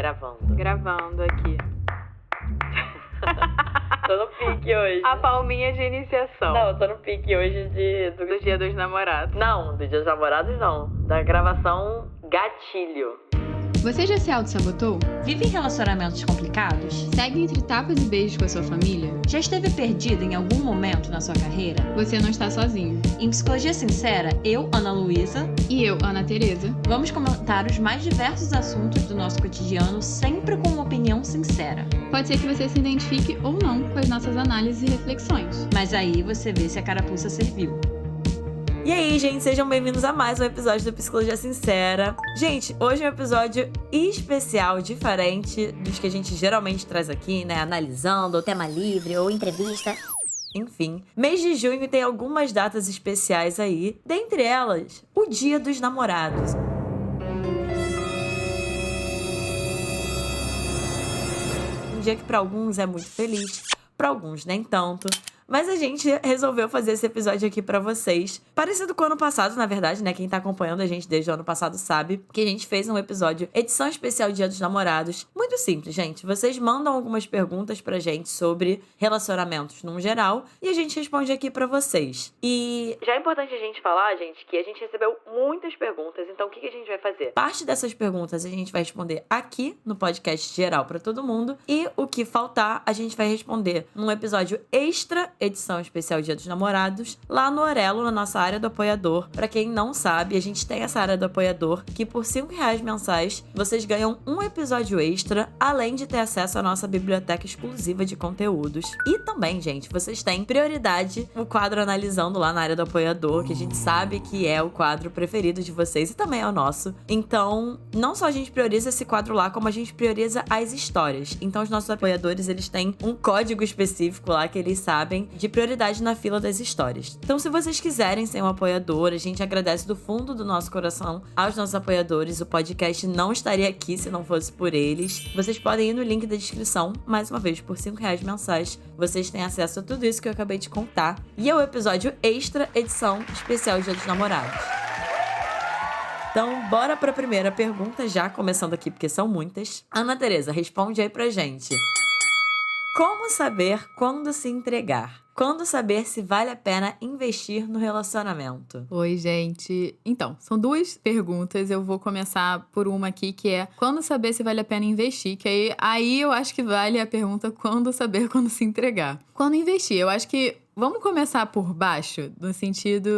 Gravando. Gravando aqui. Tô no pique hoje. A palminha de iniciação. Não, eu tô no pique hoje do Dia dos Namorados. Não, do Dia dos Namorados não. Da gravação gatilho. Você já se auto-sabotou? Vive em relacionamentos complicados? Segue entre tapas e beijos com a sua família? Já esteve perdido em algum momento na sua carreira? Você não está sozinho. Em Psicologia Sincera, eu, Ana Luísa, e eu, Ana Tereza, vamos comentar os mais diversos assuntos do nosso cotidiano, sempre com uma opinião sincera. Pode ser que você se identifique ou não com as nossas análises e reflexões. Mas aí você vê se a carapuça serviu. E aí, gente, sejam bem-vindos a mais um episódio do Psicologia Sincera. Gente, hoje é um episódio especial, diferente dos que a gente geralmente traz aqui, né? Analisando, ou tema livre, ou entrevista. Enfim, mês de junho tem algumas datas especiais aí. Dentre elas, o Dia dos Namorados. Um dia que para alguns é muito feliz, para alguns nem tanto. Mas a gente resolveu fazer esse episódio aqui pra vocês. Parecido com o ano passado, na verdade, né? Quem tá acompanhando a gente desde o ano passado sabe que a gente fez um episódio, edição especial Dia dos Namorados. Muito simples, gente. Vocês mandam algumas perguntas pra gente sobre relacionamentos num geral e a gente responde aqui pra vocês. E já é importante a gente falar, gente, que a gente recebeu muitas perguntas, então o que a gente vai fazer? Parte dessas perguntas a gente vai responder aqui no podcast geral pra todo mundo e o que faltar a gente vai responder num episódio extra, edição especial Dia dos Namorados, lá no Orelo, na nossa área do apoiador. Pra quem não sabe, a gente tem essa área do apoiador que por R$5 mensais vocês ganham um episódio extra, além de ter acesso à nossa biblioteca exclusiva de conteúdos. E também, gente, vocês têm prioridade o quadro Analisando lá na área do apoiador, que a gente sabe que é o quadro preferido de vocês e também é o nosso. Então, não só a gente prioriza esse quadro lá, como a gente prioriza as histórias. Então, os nossos apoiadores, eles têm um código específico lá que eles sabem de prioridade na fila das histórias. Então, se vocês quiserem ser um apoiador, a gente agradece do fundo do nosso coração aos nossos apoiadores. O podcast não estaria aqui se não fosse por eles. Vocês podem ir no link da descrição. Mais uma vez, por R$5 mensais, vocês têm acesso a tudo isso que eu acabei de contar. E é o episódio extra, edição especial Dia dos Namorados. Então, bora pra primeira pergunta, já começando aqui, porque são muitas. Ana Tereza, responde aí pra gente. Como saber quando se entregar? Quando saber se vale a pena investir no relacionamento? Oi, gente. Então, são duas perguntas. Eu vou começar por uma aqui, que é quando saber se vale a pena investir? Que aí eu acho que vale a pergunta quando saber quando se entregar. Quando investir? Eu acho que vamos começar por baixo, no sentido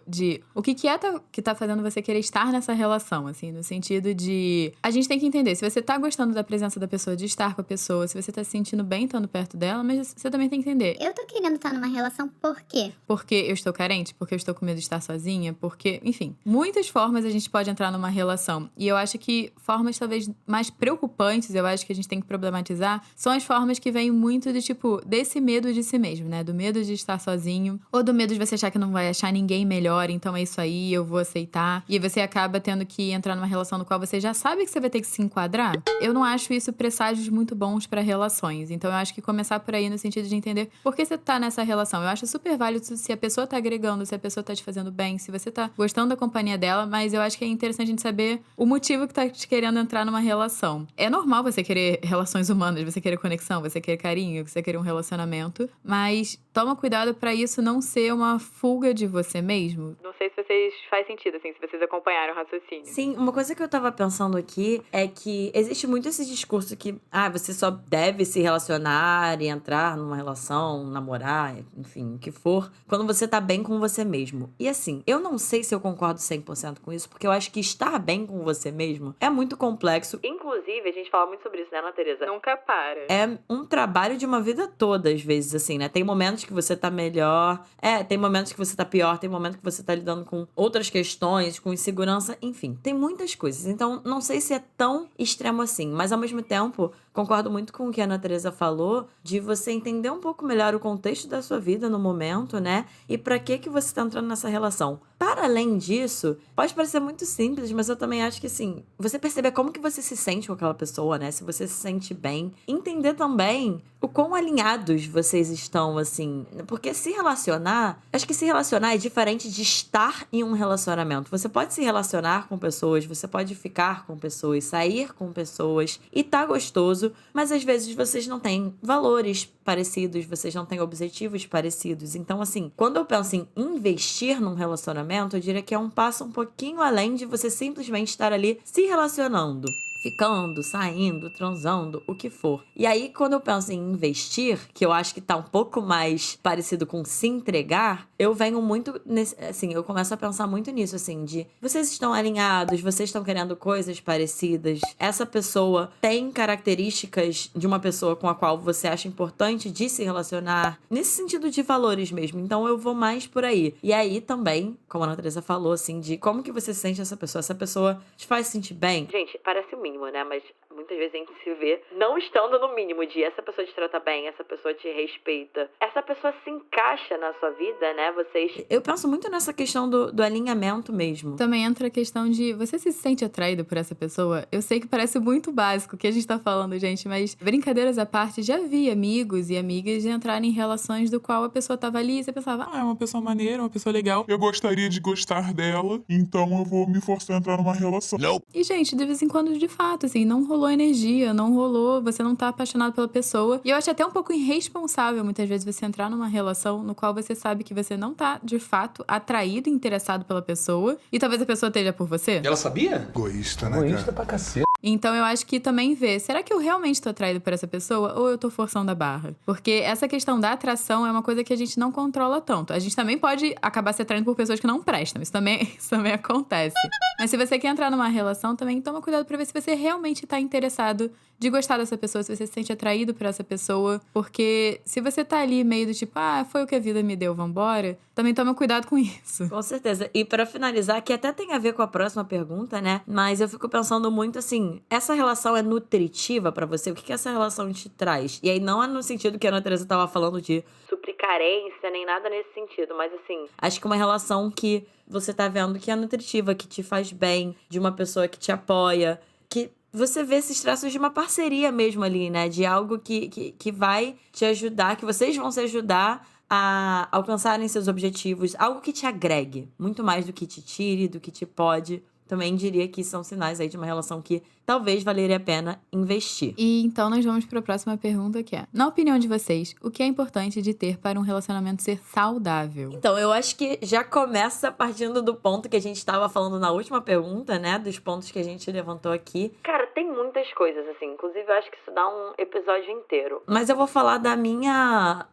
de o que tá fazendo você querer estar nessa relação, assim, no sentido de a gente tem que entender se você tá gostando da presença da pessoa, de estar com a pessoa, se você tá se sentindo bem estando perto dela, mas você também tem que entender. Eu tô querendo estar numa relação por quê? Porque eu estou carente, porque eu estou com medo de estar sozinha, porque, enfim, muitas formas a gente pode entrar numa relação. E eu acho que formas talvez mais preocupantes, eu acho que a gente tem que problematizar, são as formas que vêm muito de tipo, desse medo de si mesmo, né? Do medo de estar sozinho, ou do medo de você achar que não vai achar ninguém melhor, então é isso aí, eu vou aceitar. E você acaba tendo que entrar numa relação no qual você já sabe que você vai ter que se enquadrar. Eu não acho isso presságios muito bons para relações. Então eu acho que começar por aí no sentido de entender por que você tá nessa relação. Eu acho super válido se a pessoa tá agregando, se a pessoa tá te fazendo bem, se você tá gostando da companhia dela, mas eu acho que é interessante a gente saber o motivo que tá te querendo entrar numa relação. É normal você querer relações humanas, você querer conexão, você querer carinho, você querer um relacionamento, mas toma cuidado pra isso não ser uma fuga de você mesmo. Não sei se vocês faz sentido, assim, se vocês acompanharam o raciocínio. Sim, uma coisa que eu tava pensando aqui é que existe muito esse discurso que, você só deve se relacionar e entrar numa relação, namorar, enfim, o que for, quando você tá bem com você mesmo. E assim, eu não sei se eu concordo 100% com isso, porque eu acho que estar bem com você mesmo é muito complexo. Inclusive, a gente fala muito sobre isso, né, Ana Tereza? Nunca para. É um trabalho de uma vida toda, às vezes, assim, né? Tem momentos que você tá melhor, tem momentos que você tá pior, tem momentos que você tá lidando com outras questões, com insegurança, enfim, tem muitas coisas. Então, não sei se é tão extremo assim, mas ao mesmo tempo, concordo muito com o que a Ana Tereza falou, de você entender um pouco melhor o contexto da sua vida no momento, né? E pra que você tá entrando nessa relação. para além disso, pode parecer muito simples, mas eu também acho que, assim, você perceber como que você se sente com aquela pessoa, né? Se você se sente bem. Entender também o quão alinhados vocês estão, assim. Porque se relacionar... Acho que se relacionar é diferente de estar em um relacionamento. Você pode se relacionar com pessoas, você pode ficar com pessoas, sair com pessoas e tá gostoso, mas às vezes vocês não têm valores parecidos, vocês não têm objetivos parecidos. Então, assim, quando eu penso em investir num relacionamento, eu diria que é um passo um pouquinho além de você simplesmente estar ali se relacionando. Ficando, saindo, transando, o que for. E aí, quando eu penso em investir, que eu acho que tá um pouco mais parecido com se entregar, eu venho muito nesse, assim, eu começo a pensar muito nisso, assim, de vocês estão alinhados, vocês estão querendo coisas parecidas, essa pessoa tem características de uma pessoa com a qual você acha importante de se relacionar, nesse sentido de valores mesmo. Então, eu vou mais por aí. E aí, também, como a Ana Teresa falou, assim, de como que você se sente essa pessoa te faz sentir bem. Gente, parece o mínimo, né? Mas muitas vezes a gente se vê não estando no mínimo de essa pessoa te trata bem, essa pessoa te respeita. Essa pessoa se encaixa na sua vida, né? Vocês... Eu penso muito nessa questão do alinhamento mesmo. Também entra a questão de você se sente atraído por essa pessoa? Eu sei que parece muito básico o que a gente tá falando, gente, mas brincadeiras à parte, já vi amigos e amigas entrarem em relações do qual a pessoa tava ali e você pensava, É uma pessoa maneira, uma pessoa legal. Eu gostaria de gostar dela, então eu vou me forçar a entrar numa relação. E, gente, de vez em quando, de fato, assim, não rolou energia, não rolou, você não tá apaixonado pela pessoa. E eu acho até um pouco irresponsável, muitas vezes, você entrar numa relação no qual você sabe que você não tá, de fato, atraído, interessado pela pessoa. E talvez a pessoa esteja por você. Ela sabia? Egoísta, né, Egoísta cara? pra cacete. Então eu acho que também ver, será que eu realmente tô atraído por essa pessoa ou eu tô forçando a barra? Porque essa questão da atração é uma coisa que a gente não controla tanto. A gente também pode acabar se atraindo por pessoas que não prestam, isso também acontece. Mas se você quer entrar numa relação, também toma cuidado pra ver se você realmente tá interessado de gostar dessa pessoa, se você se sente atraído por essa pessoa. Porque se você tá ali meio do tipo, foi o que a vida me deu, vambora, também toma cuidado com isso. Com certeza. E pra finalizar, que até tem a ver com a próxima pergunta, né? Mas eu fico pensando muito assim, essa relação é nutritiva pra você? O que essa relação te traz? E aí não é no sentido que a Ana Teresa tava falando de suprir carência, nem nada nesse sentido, mas assim... acho que uma relação que você tá vendo que é nutritiva, que te faz bem, de uma pessoa que te apoia, que você vê esses traços de uma parceria mesmo ali, né? De algo que vai te ajudar, que vocês vão se ajudar a alcançarem seus objetivos. Algo que te agregue, muito mais do que te tire, do que te pode. Também diria que são sinais aí de uma relação que talvez valeria a pena investir. E então nós vamos para a próxima pergunta, que é: na opinião de vocês, o que é importante de ter para um relacionamento ser saudável? Então, eu acho que já começa partindo do ponto que a gente estava falando na última pergunta, né? Dos pontos que a gente levantou aqui. Cara, tem muitas coisas, assim. Inclusive, eu acho que isso dá um episódio inteiro. Mas eu vou falar da minha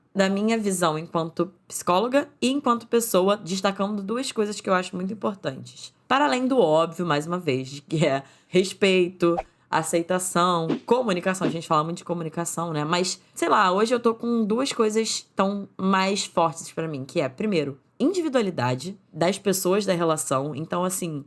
visão enquanto psicóloga e enquanto pessoa, destacando duas coisas que eu acho muito importantes. Para além do óbvio, mais uma vez, que é respeito, aceitação, comunicação. A gente fala muito de comunicação, né? Mas, sei lá, hoje eu tô com duas coisas tão mais fortes pra mim, que é, primeiro, individualidade das pessoas da relação. Então, assim,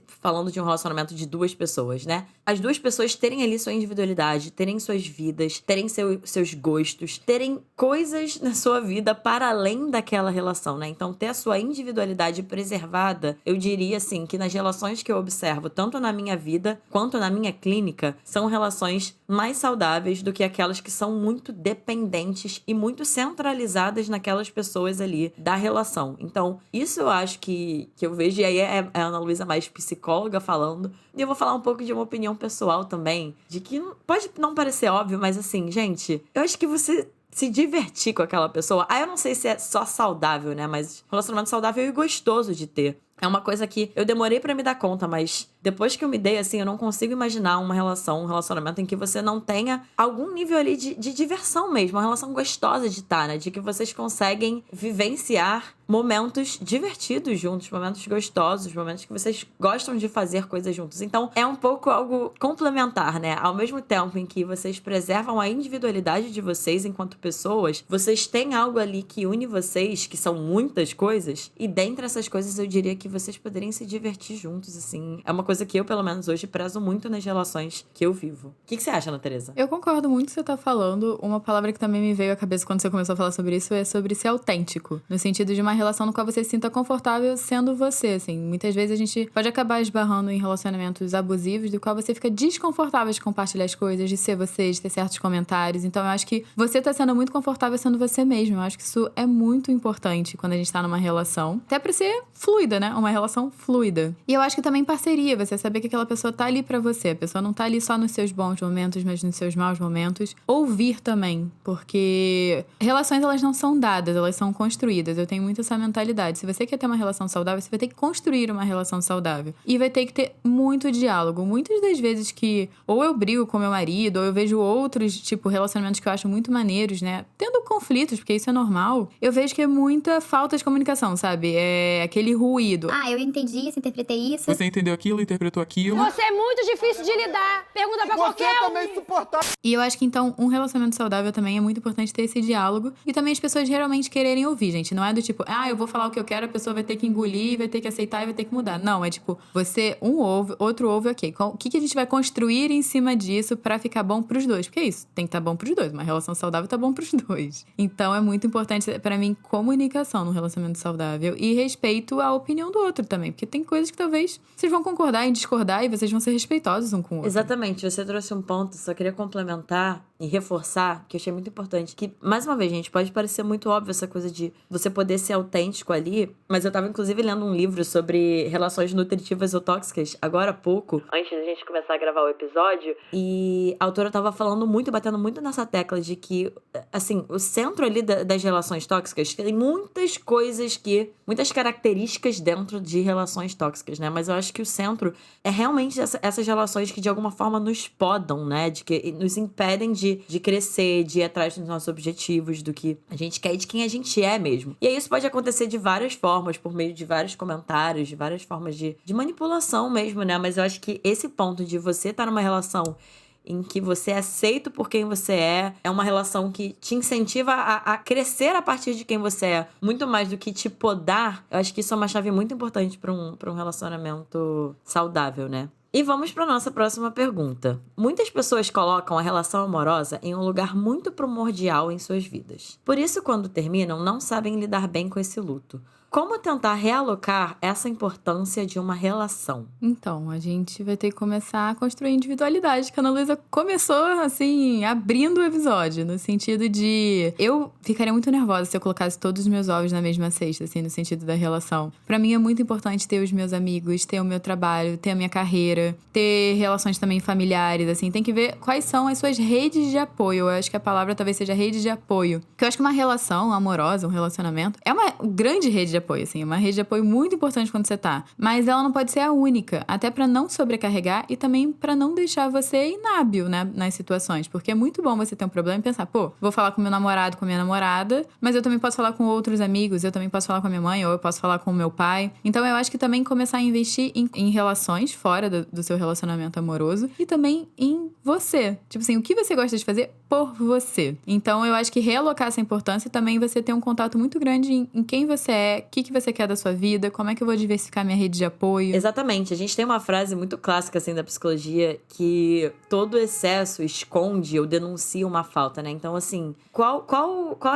falando de um relacionamento de duas pessoas, né? As duas pessoas terem ali sua individualidade, terem suas vidas, terem seus gostos, terem coisas na sua vida para além daquela relação, né? Então, ter a sua individualidade preservada, eu diria, assim, que nas relações que eu observo, tanto na minha vida quanto na minha clínica, são relações mais saudáveis do que aquelas que são muito dependentes e muito centralizadas naquelas pessoas ali da relação. Então, isso eu acho que eu vejo, e aí é a Ana Luísa mais psicóloga falando, e eu vou falar um pouco de uma opinião pessoal também, de que pode não parecer óbvio, mas assim, gente, eu acho que você se divertir com aquela pessoa, eu não sei se é só saudável, né, mas relacionamento saudável e gostoso de ter. É uma coisa que eu demorei pra me dar conta, mas depois que eu me dei, assim, eu não consigo imaginar um relacionamento em que você não tenha algum nível ali de diversão mesmo, uma relação gostosa de estar, né? De que vocês conseguem vivenciar momentos divertidos juntos, momentos gostosos, momentos que vocês gostam de fazer coisas juntos. Então, é um pouco algo complementar, né? Ao mesmo tempo em que vocês preservam a individualidade de vocês enquanto pessoas, vocês têm algo ali que une vocês, que são muitas coisas, e dentre essas coisas eu diria que vocês poderiam se divertir juntos, assim. É uma coisa que eu, pelo menos hoje, prezo muito nas relações que eu vivo. O que você acha, Ana Teresa? Eu concordo muito com o que você tá falando. Uma palavra que também me veio à cabeça quando você começou a falar sobre isso é sobre ser autêntico. No sentido de uma relação no qual você se sinta confortável sendo você, assim. Muitas vezes a gente pode acabar esbarrando em relacionamentos abusivos do qual você fica desconfortável de compartilhar as coisas, de ser você, de ter certos comentários. Então eu acho que você tá sendo muito confortável sendo você mesmo. Eu acho que isso é muito importante quando a gente tá numa relação. Até pra ser fluida, né? Uma relação fluida. E eu acho que também parceria, você saber que aquela pessoa tá ali pra você. A pessoa não tá ali só nos seus bons momentos, mas nos seus maus momentos. Ouvir também, porque relações, elas não são dadas, elas são construídas. Eu tenho muito essa mentalidade. Se você quer ter uma relação saudável, você vai ter que construir uma relação saudável. E vai ter que ter muito diálogo. Muitas das vezes que ou eu brigo com meu marido, ou eu vejo outros, tipo, relacionamentos que eu acho muito maneiros, né? Tendo conflitos, porque isso é normal, eu vejo que é muita falta de comunicação, sabe? É aquele ruído. Ah, eu entendi isso, interpretei isso. Você entendeu aquilo, interpretou aquilo. Você é muito difícil de lidar. Pergunta pra qualquer um. E eu acho que, então, um relacionamento saudável também é muito importante ter esse diálogo. E também as pessoas realmente quererem ouvir, gente. Não é do tipo, eu vou falar o que eu quero, a pessoa vai ter que engolir, vai ter que aceitar e vai ter que mudar. Não, é tipo, você, um ouve, outro ouve, ok. O que a gente vai construir em cima disso pra ficar bom pros dois? Porque é isso, tem que estar bom pros dois. Uma relação saudável tá bom pros dois. Então, é muito importante, pra mim, comunicação no relacionamento saudável. E respeito à opinião do outro também. Porque tem coisas que talvez vocês vão concordar em discordar e vocês vão ser respeitosos um com o outro. Exatamente, você trouxe um ponto, só queria complementar e reforçar, que eu achei muito importante, que, mais uma vez, gente, pode parecer muito óbvio essa coisa de você poder ser autêntico ali, mas eu tava, inclusive, lendo um livro sobre relações nutritivas ou tóxicas, agora há pouco, antes da gente começar a gravar o episódio, e a autora tava falando muito, batendo muito nessa tecla de que, assim, o centro ali das relações tóxicas tem muitas coisas muitas características dentro de relações tóxicas, né, mas eu acho que o centro é realmente essas relações que, de alguma forma, nos podam, né, de que nos impedem de crescer, de ir atrás dos nossos objetivos, do que a gente quer e de quem a gente é mesmo. E aí isso pode acontecer de várias formas, por meio de vários comentários, de várias formas de manipulação mesmo, né? Mas eu acho que esse ponto de você estar numa relação em que você é aceito por quem você é uma relação que te incentiva a crescer a partir de quem você é, muito mais do que te podar. Eu acho que isso é uma chave muito importante para um relacionamento saudável, né? E vamos para nossa próxima pergunta. Muitas pessoas colocam a relação amorosa em um lugar muito primordial em suas vidas. Por isso, quando terminam, não sabem lidar bem com esse luto. Como tentar realocar essa importância de uma relação? Então, a gente vai ter que começar a construir individualidade, que a Ana Luísa começou, assim, abrindo o episódio, no sentido de... Eu ficaria muito nervosa se eu colocasse todos os meus ovos na mesma cesta, assim, no sentido da relação. Pra mim é muito importante ter os meus amigos, ter o meu trabalho, ter a minha carreira, ter relações também familiares, assim. Tem que ver quais são as suas redes de apoio. Eu acho que a palavra talvez seja rede de apoio. Porque eu acho que uma relação amorosa, um relacionamento, é uma grande rede de apoio, assim, uma rede de apoio muito importante quando você tá. Mas ela não pode ser a única, até pra não sobrecarregar e também pra não deixar você inábil, né, nas situações. Porque é muito bom você ter um problema e pensar, vou falar com meu namorado, com minha namorada, mas eu também posso falar com outros amigos, eu também posso falar com a minha mãe, ou eu posso falar com o meu pai. Então eu acho que também começar a investir em relações fora do seu relacionamento amoroso e também em você. Tipo assim, o que você gosta de fazer por você. Então eu acho que realocar essa importância e também você ter um contato muito grande em quem você é, o que você quer da sua vida, como é que eu vou diversificar minha rede de apoio. Exatamente. A gente tem uma frase muito clássica, assim, da psicologia, que todo excesso esconde ou denuncia uma falta, né? Então, assim, qual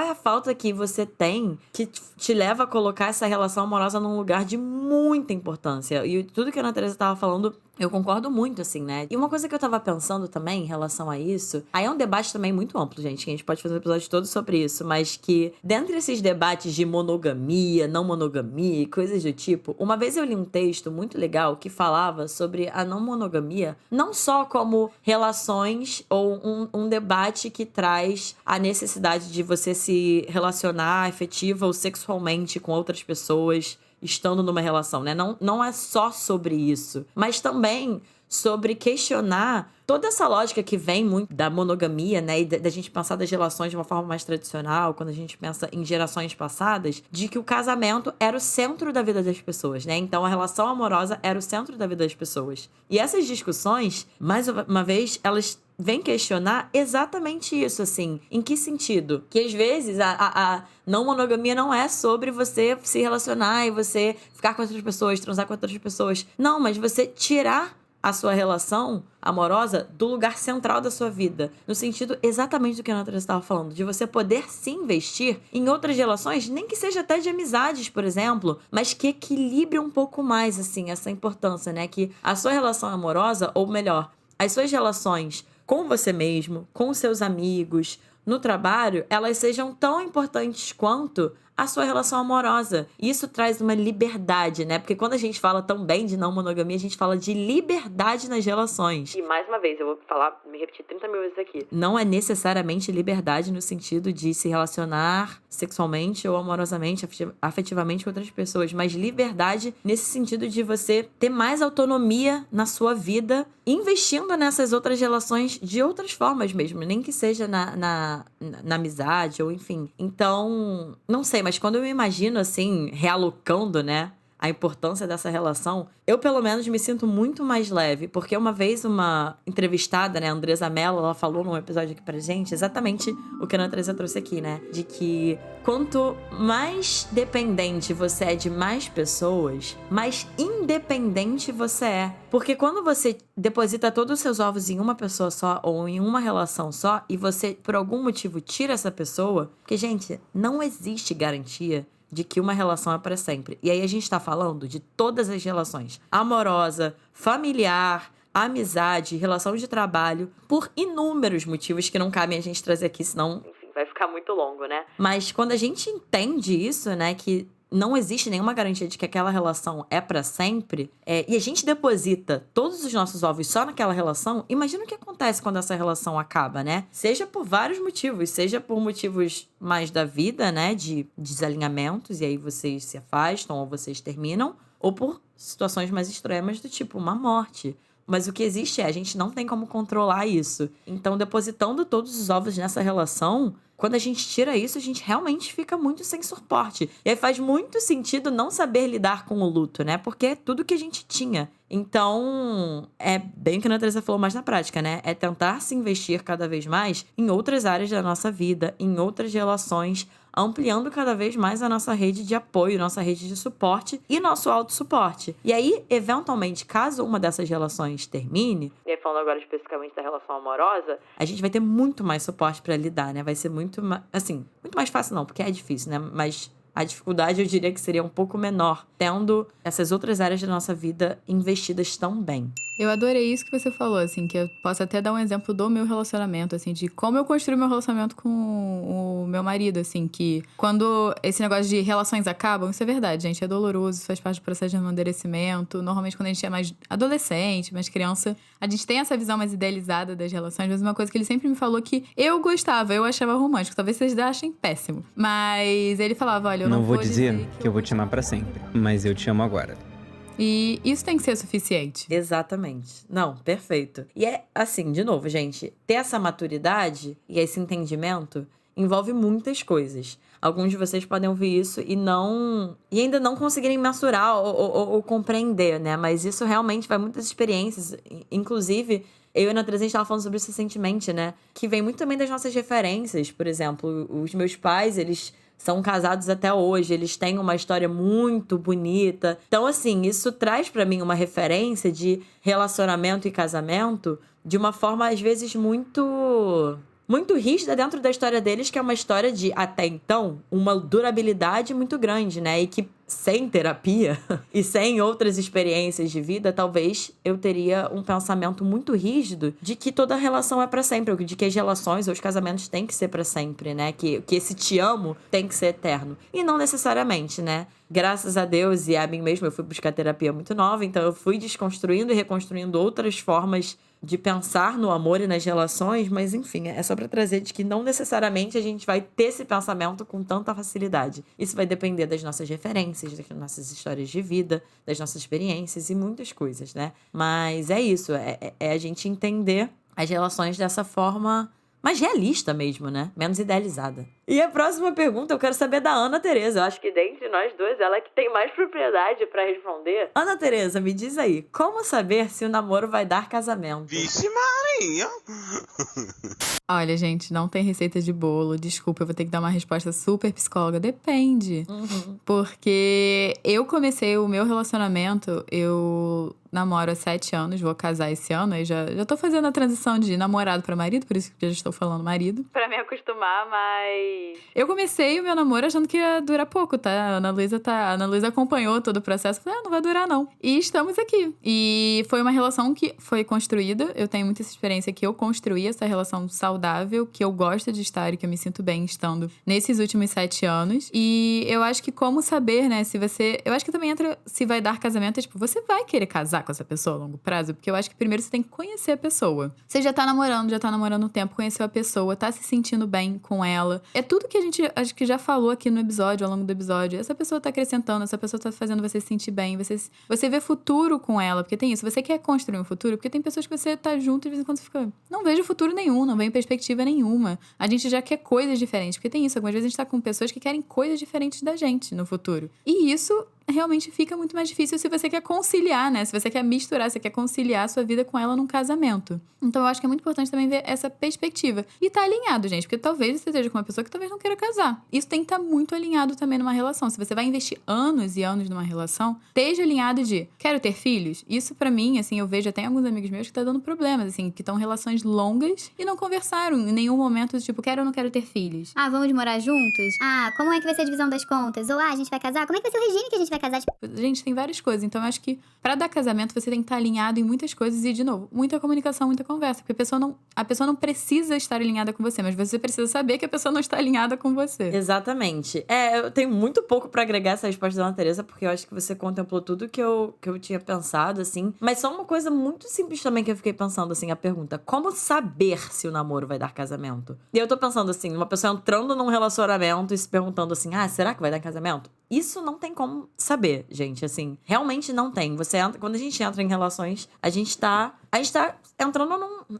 é a falta que você tem que te leva a colocar essa relação amorosa num lugar de muita importância? E tudo que a Ana Teresa tava falando, eu concordo muito, assim, né? E uma coisa que eu tava pensando também em relação a isso, aí é um debate também muito amplo, gente, que a gente pode fazer um episódio todo sobre isso, mas que dentre esses debates de monogamia, não monogamia e coisas do tipo, uma vez eu li um texto muito legal que falava sobre a não monogamia, não só como relações ou um debate que traz a necessidade de você se relacionar afetiva ou sexualmente com outras pessoas estando numa relação, né? Não é só sobre isso, mas também sobre questionar toda essa lógica que vem muito da monogamia, né? E da gente pensar das relações de uma forma mais tradicional, quando a gente pensa em gerações passadas, de que o casamento era o centro da vida das pessoas, né? Então a relação amorosa era o centro da vida das pessoas. E essas discussões, mais uma vez, elas vem questionar exatamente isso, assim. Em que sentido? Que às vezes a não monogamia não é sobre você se relacionar e você ficar com outras pessoas, transar com outras pessoas. Não, mas você tirar a sua relação amorosa do lugar central da sua vida. No sentido exatamente do que a Ana Teresa estava falando. De você poder se investir em outras relações, nem que seja até de amizades, por exemplo, mas que equilibre um pouco mais, assim, essa importância, né? Que a sua relação amorosa, ou melhor, as suas relações com você mesmo, com seus amigos, no trabalho, elas sejam tão importantes quanto a sua relação amorosa. Isso traz uma liberdade, né? Porque quando a gente fala também de não monogamia, a gente fala de liberdade nas relações. E mais uma vez, eu vou falar, me repetir 30 mil vezes aqui. Não é necessariamente liberdade no sentido de se relacionar sexualmente ou amorosamente, afetivamente com outras pessoas, mas liberdade nesse sentido de você ter mais autonomia na sua vida, investindo nessas outras relações de outras formas mesmo, nem que seja na amizade ou enfim. Então, não sei, mas quando eu me imagino assim, realocando, né, a importância dessa relação, eu pelo menos me sinto muito mais leve, porque uma vez uma entrevistada, né, a Andresa Mello, ela falou num episódio aqui pra gente exatamente o que a Ana Teresa trouxe aqui, né, de que quanto mais dependente você é de mais pessoas, mais independente você é. Porque quando você deposita todos os seus ovos em uma pessoa só ou em uma relação só e você, por algum motivo, tira essa pessoa, porque, gente, não existe garantia de que uma relação é para sempre. E aí a gente tá falando de todas as relações. Amorosa, familiar, amizade, relação de trabalho, por inúmeros motivos que não cabem a gente trazer aqui, senão... Enfim, vai ficar muito longo, né? Mas quando a gente entende isso, né, que não existe nenhuma garantia de que aquela relação é pra sempre, e a gente deposita todos os nossos ovos só naquela relação, imagina o que acontece quando essa relação acaba, né? Seja por vários motivos, seja por motivos mais da vida, né, de desalinhamentos, e aí vocês se afastam ou vocês terminam, ou por situações mais extremas do tipo uma morte. Mas o que existe a gente não tem como controlar isso. Então, depositando todos os ovos nessa relação, quando a gente tira isso, a gente realmente fica muito sem suporte. E aí faz muito sentido não saber lidar com o luto, né? Porque é tudo que a gente tinha. Então, é bem o que a Ana Teresa falou mais na prática, né? É tentar se investir cada vez mais em outras áreas da nossa vida, em outras relações, ampliando cada vez mais a nossa rede de apoio, nossa rede de suporte e nosso autossuporte. E aí, eventualmente, caso uma dessas relações termine... E aí, falando agora especificamente da relação amorosa... A gente vai ter muito mais suporte pra lidar, né? Vai ser muito mais fácil não, porque é difícil, né? Mas a dificuldade, eu diria que seria um pouco menor, tendo essas outras áreas da nossa vida investidas tão bem. Eu adorei isso que você falou, assim, que eu posso até dar um exemplo do meu relacionamento, assim, de como eu construí meu relacionamento com o meu marido, assim, que quando esse negócio de relações acabam, isso é verdade, gente, é doloroso, faz parte do processo de amadurecimento. Normalmente, quando a gente é mais adolescente, mais criança, a gente tem essa visão mais idealizada das relações, mas uma coisa que ele sempre me falou que eu gostava, eu achava romântico, talvez vocês achem péssimo, mas ele falava, olha, eu não vou dizer que eu vou te amar pra sempre, mas eu te amo agora. E isso tem que ser suficiente. Exatamente. Não, perfeito. E é assim, de novo, gente, ter essa maturidade e esse entendimento envolve muitas coisas. Alguns de vocês podem ouvir isso e ainda não conseguirem mensurar ou compreender, né? Mas isso realmente vai muitas experiências. Inclusive, eu e a Ana Teresa, a gente estava falando sobre isso recentemente, né? Que vem muito também das nossas referências. Por exemplo, os meus pais, eles são casados até hoje, eles têm uma história muito bonita. Então, assim, isso traz pra mim uma referência de relacionamento e casamento de uma forma, às vezes, muito rígida dentro da história deles, que é uma história de, até então, uma durabilidade muito grande, né? E que sem terapia e sem outras experiências de vida, talvez eu teria um pensamento muito rígido de que toda relação é pra sempre, de que as relações ou os casamentos têm que ser pra sempre, né? Que esse te amo tem que ser eterno. E não necessariamente, né? Graças a Deus e a mim mesma, eu fui buscar terapia muito nova, então eu fui desconstruindo e reconstruindo outras formas de pensar no amor e nas relações, mas enfim, é só pra trazer de que não necessariamente a gente vai ter esse pensamento com tanta facilidade. Isso vai depender das nossas referências, das nossas histórias de vida, das nossas experiências e muitas coisas, né? Mas é isso, é a gente entender as relações dessa forma mais realista mesmo, né? Menos idealizada. E a próxima pergunta eu quero saber da Ana Teresa. Eu acho que dentre nós dois, ela é que tem mais propriedade pra responder. Ana Teresa, me diz aí, como saber se o namoro vai dar casamento? Vixe, Maria! mãe. Olha, gente, não tem receita de bolo. Desculpa, eu vou ter que dar uma resposta super psicóloga. Depende. Porque eu comecei o meu relacionamento, eu namoro há 7 anos, vou casar esse ano. Aí já tô fazendo a transição de namorado pra marido, por isso que eu já estou falando marido. Pra me acostumar, mas... Eu comecei o meu namoro achando que ia durar pouco, tá? A Ana Luísa acompanhou todo o processo. Falei, não vai durar não. E estamos aqui. E foi uma relação que foi construída. Eu tenho muita experiência que eu construí essa relação saudável, que eu gosto de estar e que eu me sinto bem estando nesses últimos 7 anos. E eu acho que como saber, né, se você... Eu acho que também entra, se vai dar casamento, é tipo, você vai querer casar com essa pessoa a longo prazo? Porque eu acho que primeiro você tem que conhecer a pessoa. Você já tá namorando um tempo, conheceu a pessoa, tá se sentindo bem com ela. É tudo que a gente, acho que já falou aqui no episódio, ao longo do episódio. Essa pessoa tá acrescentando, essa pessoa tá fazendo você se sentir bem, você vê futuro com ela, porque tem isso, você quer construir um futuro, porque tem pessoas que você tá junto e de vez em quando você fica, não vejo futuro nenhum, não vejo perspectiva nenhuma. A gente já quer coisas diferentes, porque tem isso, algumas vezes a gente tá com pessoas que querem coisas diferentes da gente no futuro. E isso realmente fica muito mais difícil se você quer conciliar, né? Se você quer misturar, se você quer conciliar a sua vida com ela num casamento. Então eu acho que é muito importante também ver essa perspectiva. E tá alinhado, gente, porque talvez você esteja com uma pessoa que talvez não queira casar. Isso tem que estar muito alinhado também numa relação. Se você vai investir anos e anos numa relação, esteja alinhado de, quero ter filhos? Isso pra mim, assim, eu vejo até alguns amigos meus que tá dando problemas, assim, que estão em relações longas e não conversaram em nenhum momento, tipo, quero ou não quero ter filhos. Ah, vamos morar juntos? Ah, como é que vai ser a divisão das contas? Ou, a gente vai casar? Como é que vai ser o regime que a gente vai casar? Tipo, gente, tem várias coisas. Então, eu acho que pra dar casamento, você tem que estar alinhado em muitas coisas. E, de novo, muita comunicação, muita conversa. Porque a pessoa não precisa estar alinhada com você, mas você precisa saber que a pessoa não está alinhada com você. Exatamente. Eu tenho muito pouco pra agregar essa resposta da Ana Teresa, porque eu acho que você contemplou tudo que eu tinha pensado, assim. Mas só uma coisa muito simples também que eu fiquei pensando, assim, a pergunta: como saber se o namoro vai dar casamento? E eu tô pensando, assim, uma pessoa entrando num relacionamento e se perguntando assim, será que vai dar casamento? Isso não tem como saber, gente, assim. Realmente não tem. Quando a gente entra em relações, a gente tá entrando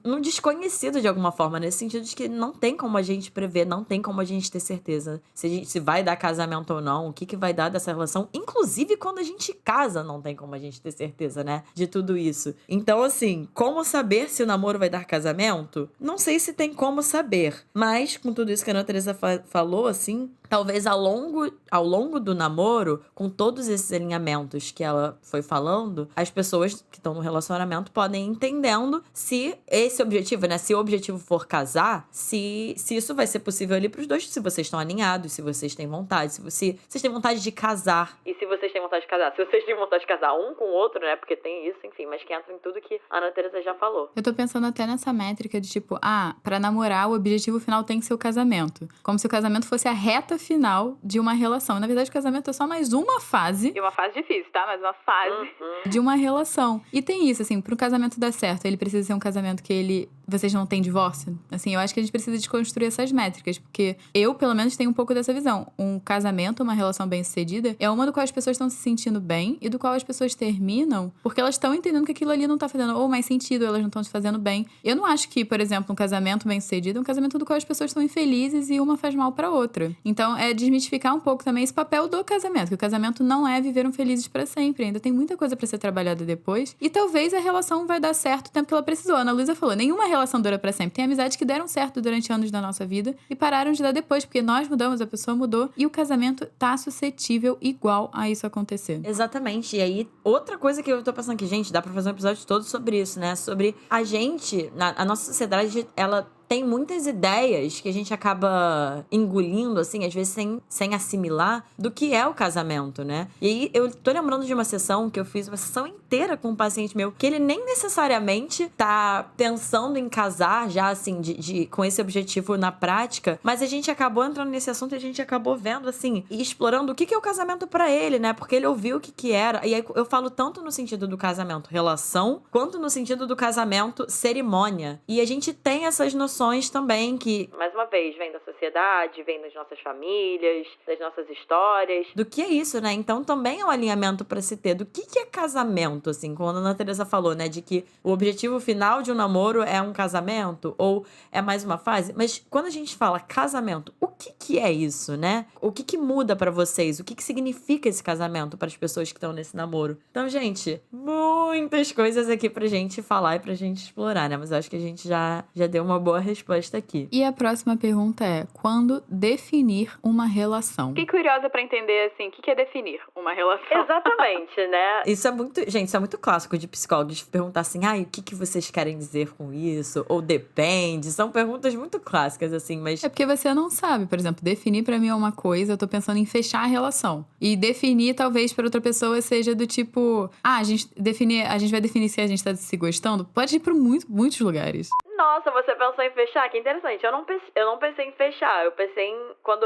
num desconhecido de alguma forma, nesse sentido de que não tem como a gente prever, não tem como a gente ter certeza se vai dar casamento ou não, o que vai dar dessa relação. Inclusive, quando a gente casa, não tem como a gente ter certeza, né, de tudo isso. Então, assim, como saber se o namoro vai dar casamento? Não sei se tem como saber, mas com tudo isso que a Ana Teresa falou, assim, talvez ao longo do namoro, com todos esses alinhamentos que ela foi falando, as pessoas que estão no relacionamento podem ir entendendo se esse objetivo, né? Se o objetivo for casar, se isso vai ser possível ali pros dois, se vocês estão alinhados, se vocês têm vontade, se vocês têm vontade de casar. E se vocês têm vontade de casar? Se vocês têm vontade de casar um com o outro, né? Porque tem isso, enfim, mas que entra em tudo que a Ana Teresa já falou. Eu tô pensando até nessa métrica de tipo, pra namorar, o objetivo final tem que ser o casamento. Como se o casamento fosse a reta final de uma relação. Na verdade, o casamento é só mais uma fase. E uma fase difícil, tá? Mas uma fase. De uma relação. E tem isso, assim, pro casamento dar certo, ele precisa ser um casamento que vocês não têm divórcio. Assim, eu acho que a gente precisa desconstruir essas métricas, porque eu, pelo menos, tenho um pouco dessa visão. Um casamento, uma relação bem-sucedida, é uma do qual as pessoas estão se sentindo bem e do qual as pessoas terminam porque elas estão entendendo que aquilo ali não tá fazendo ou mais sentido, ou elas não estão se fazendo bem. Eu não acho que, por exemplo, um casamento bem-sucedido é um casamento do qual as pessoas estão infelizes e uma faz mal pra outra. Então, é desmistificar um pouco também esse papel do casamento, que o casamento não é viver felizes pra sempre. Ainda tem muita coisa pra ser trabalhada depois. E talvez a relação vai dar certo o tempo que ela precisou. A Ana Luísa falou, nenhuma relação dura pra sempre. Tem amizades que deram certo durante anos da nossa vida e pararam de dar depois, porque nós mudamos, a pessoa mudou e o casamento tá suscetível igual a isso acontecer. Exatamente. E aí, outra coisa que eu tô pensando aqui, gente, dá pra fazer um episódio todo sobre isso, né? Sobre a gente, a nossa sociedade, ela tem muitas ideias que a gente acaba engolindo, assim, às vezes sem assimilar, do que é o casamento, né? E aí, eu tô lembrando de uma sessão que eu fiz, uma sessão inteira com um paciente meu, que ele nem necessariamente tá pensando em casar já, assim, com esse objetivo na prática, mas a gente acabou entrando nesse assunto e a gente acabou vendo, assim, e explorando o que é o casamento pra ele, né? Porque ele ouviu o que era. E aí, eu falo tanto no sentido do casamento relação, quanto no sentido do casamento cerimônia. E a gente tem essas noções definições também que, mais uma vez, vem da sociedade, vem das nossas famílias, das nossas histórias. do que é isso, né? Então também é um alinhamento pra se ter do que é casamento, assim, quando a Ana Teresa falou, né, de que o objetivo final de um namoro é um casamento ou é mais uma fase, mas quando a gente fala casamento, o que é isso, né? O que muda pra vocês? O que significa esse casamento para as pessoas que estão nesse namoro? Então, gente, muitas coisas aqui pra gente falar e pra gente explorar, né? Mas eu acho que a gente já deu uma boa resposta aqui. E a próxima pergunta é: quando definir uma relação? Fiquei curiosa pra entender, assim, o que é definir uma relação. Exatamente, né? Isso é muito, gente, isso é muito clássico de psicólogos perguntar assim, o que vocês querem dizer com isso? Ou depende. São perguntas muito clássicas, assim, mas É porque você não sabe, por exemplo, definir pra mim é uma coisa, eu tô pensando em fechar a relação. E definir, talvez, pra outra pessoa seja do tipo, a gente vai definir se a gente tá se gostando. Pode ir pra muitos lugares. Nossa, você pensou em fechar? Que interessante. Eu não pensei em fechar. Eu pensei em... Quando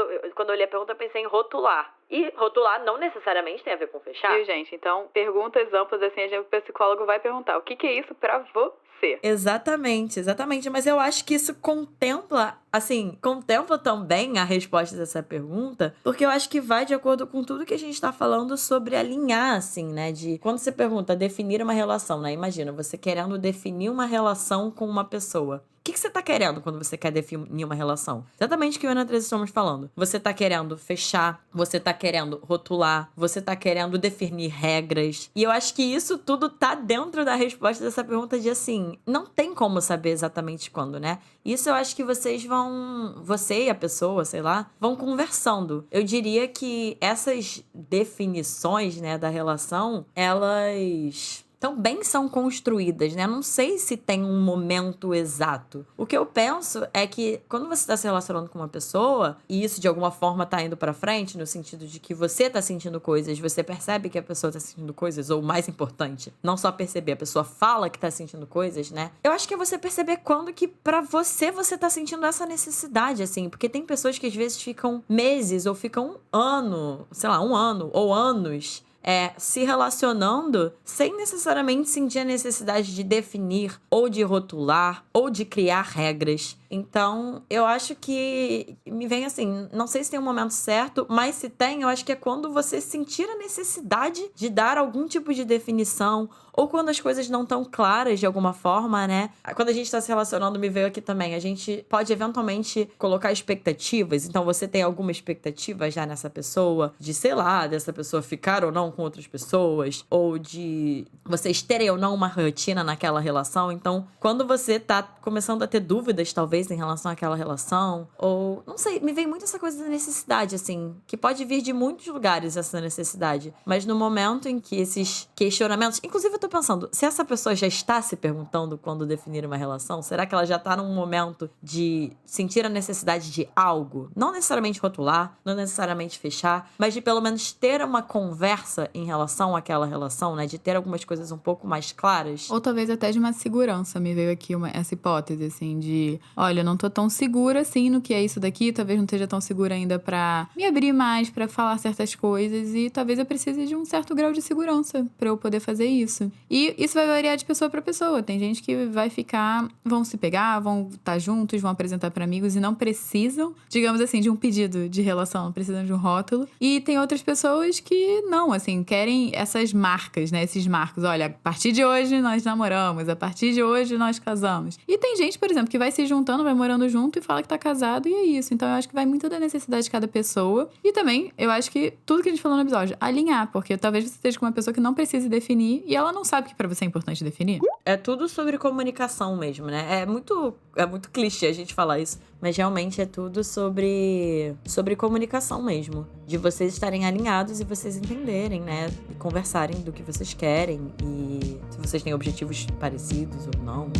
eu li a pergunta, eu pensei em rotular. E rotular não necessariamente tem a ver com fechar. Viu, gente? Então, perguntas amplas, assim, o psicólogo vai perguntar: o que é isso pra você? Exatamente. Mas eu acho que isso contempla também a resposta dessa pergunta, porque eu acho que vai de acordo com tudo que a gente tá falando sobre alinhar, assim, né? De quando você pergunta definir uma relação, né? Imagina, você querendo definir uma relação com uma pessoa. O que você tá querendo quando você quer definir uma relação? Exatamente o que eu e a Ana Teresa estamos falando. Você tá querendo fechar, você tá querendo rotular, você tá querendo definir regras. E eu acho que isso tudo tá dentro da resposta dessa pergunta de assim, não tem como saber exatamente quando, né? Isso eu acho que você e a pessoa, sei lá, vão conversando. Eu diria que essas definições, né, da relação, elas também são construídas, né? Não sei se tem um momento exato. O que eu penso é que quando você está se relacionando com uma pessoa, e isso de alguma forma tá indo pra frente, no sentido de que você tá sentindo coisas, você percebe que a pessoa tá sentindo coisas, ou mais importante, não só perceber, a pessoa fala que tá sentindo coisas, né? Eu acho que é você perceber quando que pra você tá sentindo essa necessidade, assim, porque tem pessoas que às vezes ficam meses ou ficam um ano ou anos se relacionando sem necessariamente sentir a necessidade de definir ou de rotular ou de criar regras. Então, eu acho que me vem assim, não sei se tem um momento certo, mas se tem, eu acho que é quando você sentir a necessidade de dar algum tipo de definição ou quando as coisas não estão claras de alguma forma, né? Quando a gente tá se relacionando, me veio aqui também, a gente pode eventualmente colocar expectativas. Então, você tem alguma expectativa já nessa pessoa, de, sei lá, dessa pessoa ficar ou não com outras pessoas, ou de vocês terem ou não uma rotina naquela relação. Então, quando você tá começando a ter dúvidas, talvez, em relação àquela relação, ou, não sei, me vem muito essa coisa da necessidade, assim, que pode vir de muitos lugares essa necessidade. Mas no momento em que esses questionamentos... Inclusive, eu tô pensando, se essa pessoa já está se perguntando quando definir uma relação, será que ela já tá num momento de sentir a necessidade de algo? Não necessariamente rotular, não necessariamente fechar, mas de pelo menos ter uma conversa em relação àquela relação, né? De ter algumas coisas um pouco mais claras. Ou talvez até de uma segurança. Me veio aqui essa hipótese, assim, de... Olha, eu não tô tão segura, assim, no que é isso daqui. Talvez não esteja tão segura ainda pra me abrir mais, pra falar certas coisas. E talvez eu precise de um certo grau de segurança pra eu poder fazer isso. E isso vai variar de pessoa pra pessoa. Tem gente que vai ficar... Vão se pegar, vão estar juntos, vão apresentar pra amigos e não precisam, digamos assim, de um pedido de relação. Não precisam de um rótulo. E tem outras pessoas que não, assim, querem essas marcas, né? Esses marcos. Olha, a partir de hoje nós namoramos. A partir de hoje nós casamos. E tem gente, por exemplo, que vai se juntando, vai morando junto e fala que tá casado e é isso. Então eu acho que vai muito da necessidade de cada pessoa. E também, eu acho que tudo que a gente falou no episódio, alinhar. Porque talvez você esteja com uma pessoa que não precise definir e ela não sabe que pra você é importante definir. É tudo sobre comunicação mesmo, né? É muito clichê a gente falar isso, mas realmente é tudo sobre comunicação mesmo. De vocês estarem alinhados e vocês entenderem, né? E conversarem do que vocês querem e se vocês têm objetivos parecidos ou não.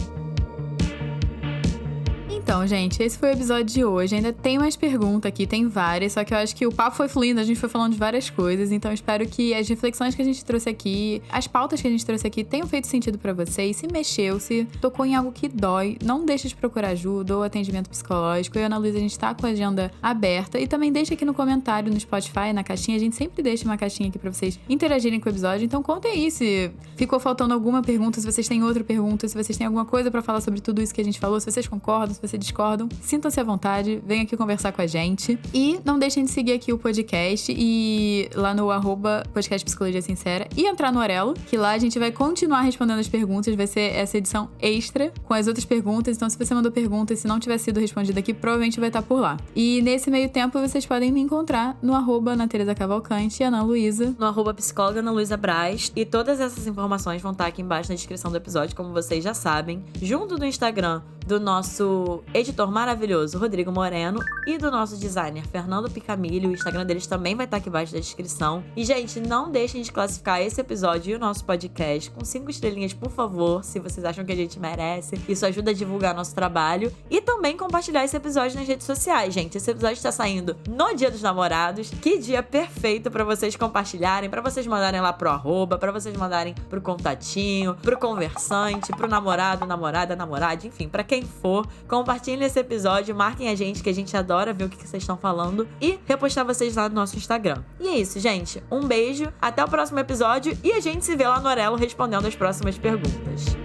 Então, gente, esse foi o episódio de hoje. Ainda tem mais perguntas aqui, tem várias, só que eu acho que o papo foi fluindo, a gente foi falando de várias coisas, então eu espero que as reflexões que a gente trouxe aqui, as pautas que a gente trouxe aqui tenham feito sentido pra vocês. Se mexeu, se tocou em algo que dói, não deixa de procurar ajuda ou atendimento psicológico. Eu e a Ana Luísa, a gente tá com a agenda aberta e também deixa aqui no comentário, no Spotify, na caixinha, a gente sempre deixa uma caixinha aqui pra vocês interagirem com o episódio, então contem aí se ficou faltando alguma pergunta, se vocês têm outra pergunta, se vocês têm alguma coisa pra falar sobre tudo isso que a gente falou, se vocês concordam, se vocês discordam, sintam-se à vontade, venham aqui conversar com a gente. E não deixem de seguir aqui o podcast e lá no @podcast Psicologia Sincera e entrar no Orelo, que lá a gente vai continuar respondendo as perguntas, vai ser essa edição extra com as outras perguntas. Então, se você mandou pergunta e se não tiver sido respondida aqui, provavelmente vai estar por lá. E nesse meio tempo, vocês podem me encontrar no @Ana Tereza Cavalcante e Ana Luísa. No @psicóloga Ana Luísa Braz. E todas essas informações vão estar aqui embaixo na descrição do episódio, como vocês já sabem. Junto do Instagram do nosso editor maravilhoso, Rodrigo Moreno, e do nosso designer, Fernando Picamilho. O Instagram deles também vai estar aqui embaixo da descrição. E, gente, não deixem de classificar esse episódio e o nosso podcast com 5 estrelinhas, por favor, se vocês acham que a gente merece. Isso ajuda a divulgar nosso trabalho. E também compartilhar esse episódio nas redes sociais, gente. Esse episódio está saindo no Dia dos Namorados. Que dia perfeito pra vocês compartilharem, pra vocês mandarem lá pro @, pra vocês mandarem pro contatinho, pro conversante, pro namorado, namorada, namorada, enfim, pra quem for. Compartilhem esse episódio, marquem a gente, que a gente adora ver o que vocês estão falando, e repostar vocês lá no nosso Instagram. E é isso, gente. Um beijo, até o próximo episódio e a gente se vê lá no Orelo respondendo as próximas perguntas.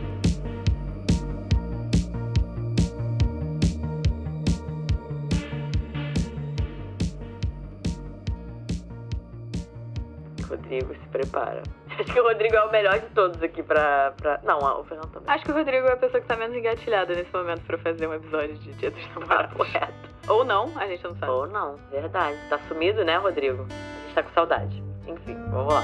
Rodrigo, se prepara. Acho que o Rodrigo é o melhor de todos aqui pra... Não, o Fernando também. Acho que o Rodrigo é a pessoa que tá menos engatilhada nesse momento pra fazer um episódio de Dia dos Namorados. Correto. Ou não, a gente não sabe. Ou não, verdade. Tá sumido, né, Rodrigo? A gente tá com saudade. Enfim, vamos lá.